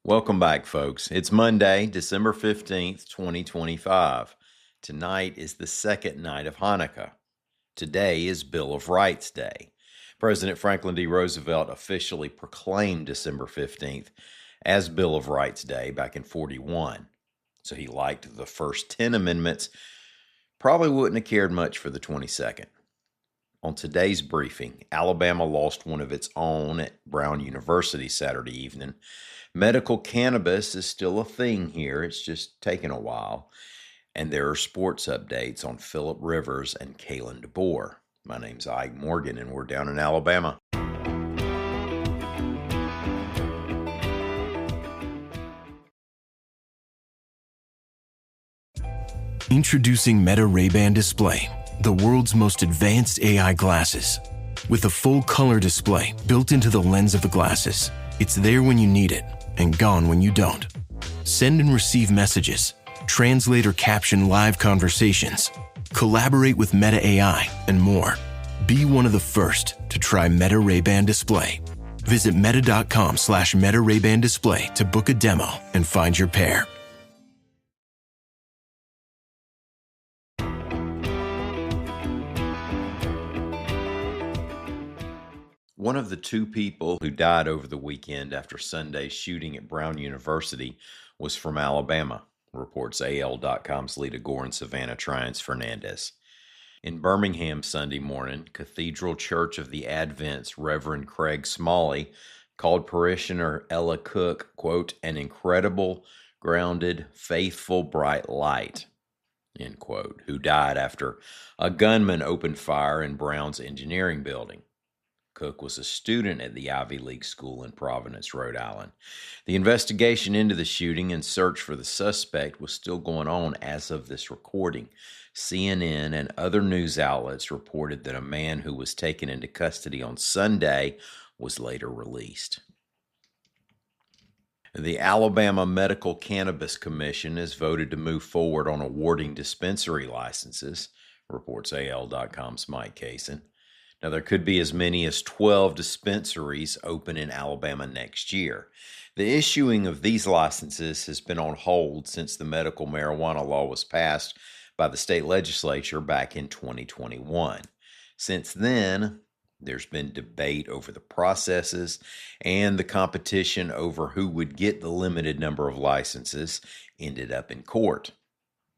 Welcome back, folks. It's Monday, December 15th, 2025. Tonight is the second night of Hanukkah. Today is Bill of Rights Day. President Franklin D. Roosevelt officially proclaimed December 15th as Bill of Rights Day back in 41. So he liked the first 10 amendments, probably wouldn't have cared much for the 22nd. On today's briefing, Alabama lost one of its own at Brown University Saturday evening. Medical cannabis is still a thing here. It's just taken a while. And there are sports updates on Philip Rivers and Kalen DeBoer. My name's Ike Morgan, and we're down in Alabama. Introducing Meta Ray-Ban Display, the world's most advanced AI glasses. With a full color display built into the lens of the glasses, it's there when you need it and gone when you don't. Send and receive messages, translate or caption live conversations, collaborate with Meta AI, and more. Be one of the first to try Meta Ray-Ban Display. Visit meta.com/Meta Ray-Ban Display to book a demo and find your pair. One of the two people who died over the weekend after Sunday's shooting at Brown University was from Alabama, reports AL.com's Lita Gore and Savannah Triance-Fernandez. In Birmingham Sunday morning, Cathedral Church of the Advent's Reverend Craig Smalley called parishioner Ella Cook, quote, an incredible, grounded, faithful, bright light, end quote, who died after a gunman opened fire in Brown's engineering building. Cook was a student at the Ivy League school in Providence, Rhode Island. The investigation into the shooting and search for the suspect was still going on as of this recording. CNN and other news outlets reported that a man who was taken into custody on Sunday was later released. The Alabama Medical Cannabis Commission has voted to move forward on awarding dispensary licenses, reports AL.com's Mike Kaysen. Now, there could be as many as 12 dispensaries open in Alabama next year. The issuing of these licenses has been on hold since the medical marijuana law was passed by the state legislature back in 2021. Since then, there's been debate over the processes, and the competition over who would get the limited number of licenses ended up in court.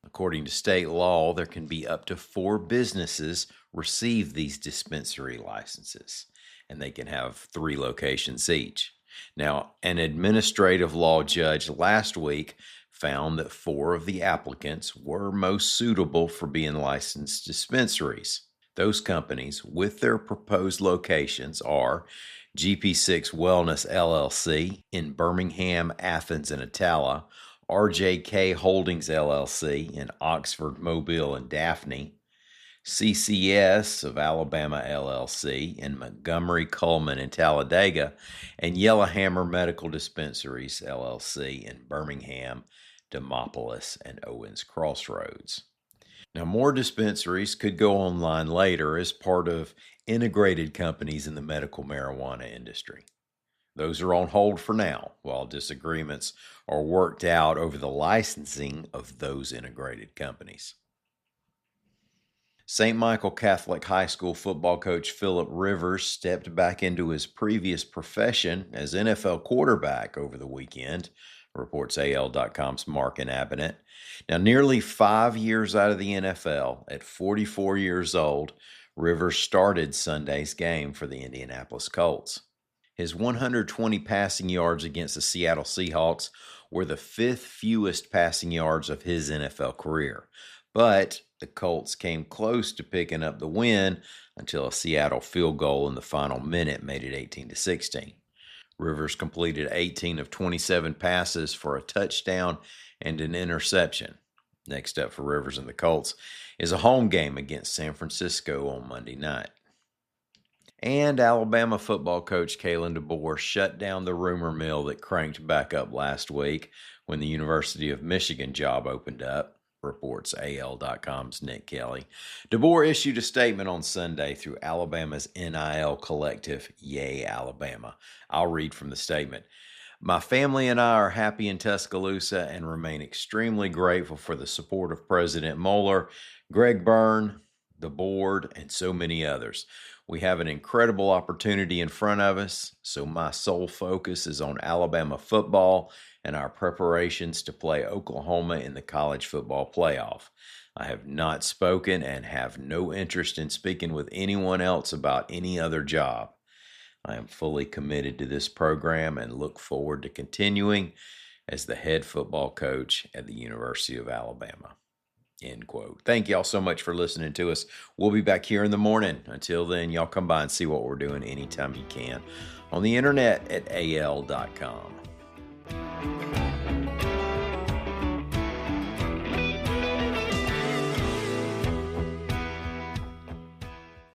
According to state law, there can be up to 4 businesses receive these dispensary licenses, and they can have 3 locations each. Now, an administrative law judge last week found that 4 of the applicants were most suitable for being licensed dispensaries. Those companies with their proposed locations are GP6 Wellness LLC in Birmingham, Athens, and Attalla, RJK Holdings LLC in Oxford, Mobile, and Daphne, CCS of Alabama LLC in Montgomery, Coleman, and Talladega, and Yellowhammer Medical Dispensaries LLC in Birmingham, Demopolis, and Owens Crossroads. Now, more dispensaries could go online later as part of integrated companies in the medical marijuana industry. Those are on hold for now, while disagreements are worked out over the licensing of those integrated companies. St. Michael Catholic High School football coach Philip Rivers stepped back into his previous profession as NFL quarterback over the weekend, reports AL.com's Mark Inhabitant. Now, nearly 5 years out of the NFL, at 44 years old, Rivers started Sunday's game for the Indianapolis Colts. His 120 passing yards against the Seattle Seahawks were the 5th fewest passing yards of his NFL career. But the Colts came close to picking up the win until a Seattle field goal in the final minute made it 18-16. Rivers completed 18 of 27 passes for a touchdown and an interception. Next up for Rivers and the Colts is a home game against San Francisco on Monday night. And Alabama football coach Kalen DeBoer shut down the rumor mill that cranked back up last week when the University of Michigan job opened up, reports AL.com's Nick Kelly. DeBoer issued a statement on Sunday through Alabama's NIL collective, Yay Alabama. I'll read from the statement. My family and I are happy in Tuscaloosa and remain extremely grateful for the support of President Moeller, Greg Byrne, the board, and so many others. We have an incredible opportunity in front of us, so my sole focus is on Alabama football and our preparations to play Oklahoma in the college football playoff. I have not spoken and have no interest in speaking with anyone else about any other job. I am fully committed to this program and look forward to continuing as the head football coach at the University of Alabama. End quote. Thank y'all so much for listening to us. We'll be back here in the morning. Until then, y'all come by and see what we're doing anytime you can on the internet at al.com.